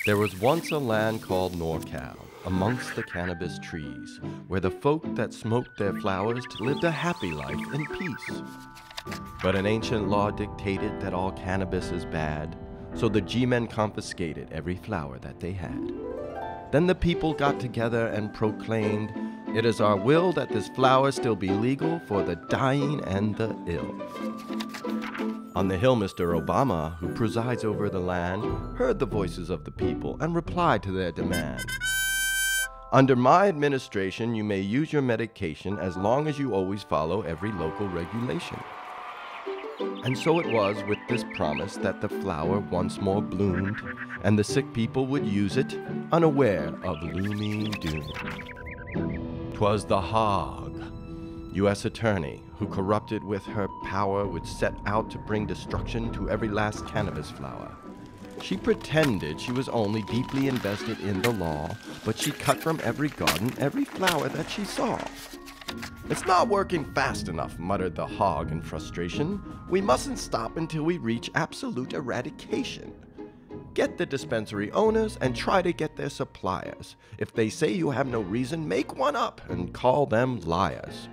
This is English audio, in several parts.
There was once a land called NorCal, amongst the cannabis trees, where the folk that smoked their flowers lived a happy life in peace. But an ancient law dictated that all cannabis is bad, so the G-men confiscated every flower that they had. Then the people got together and proclaimed, "It is our will that this flower still be legal for the dying and the ill." On the Hill, Mr. Obama, who presides over the land, heard the voices of the people and replied to their demand. "Under my administration, you may use your medication as long as you always follow every local regulation." And so it was with this promise that the flower once more bloomed, and the sick people would use it, unaware of looming doom. 'Twas the Haag, U.S. attorney, who corrupted with her power would set out to bring destruction to every last cannabis flower. She pretended she was only deeply invested in the law, but she cut from every garden every flower that she saw. "It's not working fast enough," muttered the Haag in frustration. "We mustn't stop until we reach absolute eradication. Get the dispensary owners and try to get their suppliers. If they say you have no reason, make one up and call them liars.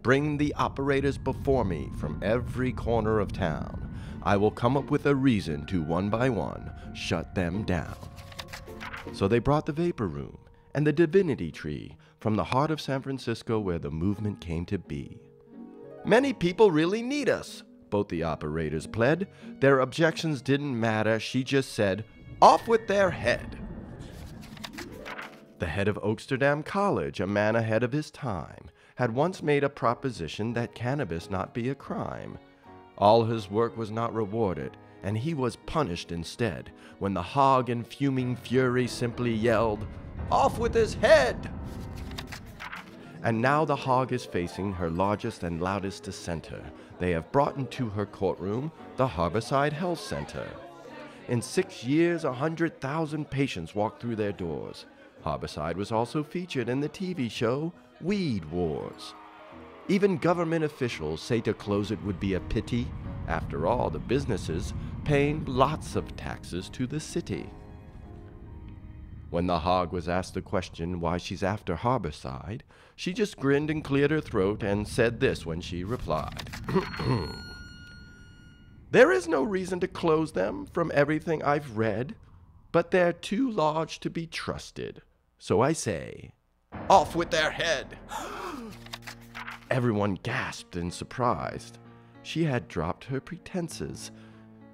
Bring the operators before me from every corner of town. I will come up with a reason to, one by one, shut them down." So they brought the vapor room and the divinity tree from the heart of San Francisco, where the movement came to be. "Many people really need us," both the operators pled. Their objections didn't matter. She just said, "Off with their head." The head of Oaksterdam College, a man ahead of his time, had once made a proposition that cannabis not be a crime. All his work was not rewarded, and he was punished instead, when the Haag in fuming fury simply yelled, "Off with his head!" And now the Haag is facing her largest and loudest dissenter. They have brought into her courtroom the Harborside Health Center. In 6 years, 100,000 patients walked through their doors. Harborside was also featured in the TV show Weed Wars. Even government officials say to close it would be a pity. After all, the businesses paying lots of taxes to the city. When the Haag was asked the question why she's after Harborside, she just grinned and cleared her throat and said this when she replied. "There is no reason to close them from everything I've read, but they're too large to be trusted. So I say, off with their head!" Everyone gasped in surprise. She had dropped her pretenses,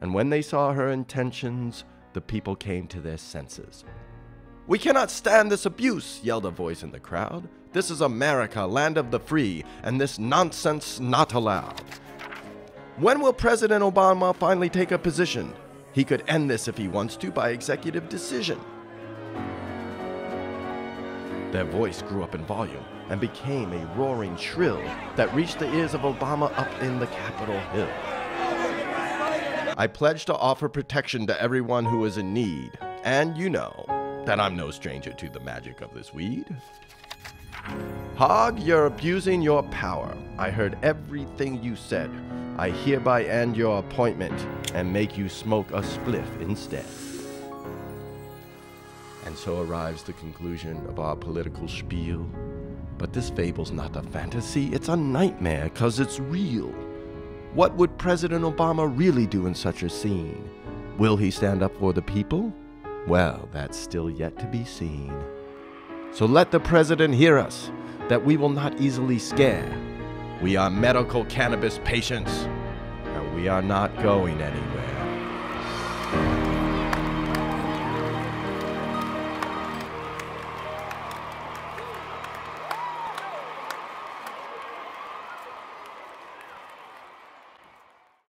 and when they saw her intentions, the people came to their senses. "We cannot stand this abuse," yelled a voice in the crowd. "This is America, land of the free, and this nonsense not allowed. When will President Obama finally take a position? He could end this if he wants to by executive decision." Their voice grew up in volume and became a roaring shrill that reached the ears of Obama up in the Capitol Hill. "I pledge to offer protection to everyone who is in need, and you know that I'm no stranger to the magic of this weed. Haag, you're abusing your power. I heard everything you said. I hereby end your appointment and make you smoke a spliff instead." And so arrives the conclusion of our political spiel. But this fable's not a fantasy, it's a nightmare, 'cause it's real. What would President Obama really do in such a scene? Will he stand up for the people? Well, that's still yet to be seen. So let the president hear us, that we will not easily scare. We are medical cannabis patients, and we are not going anywhere.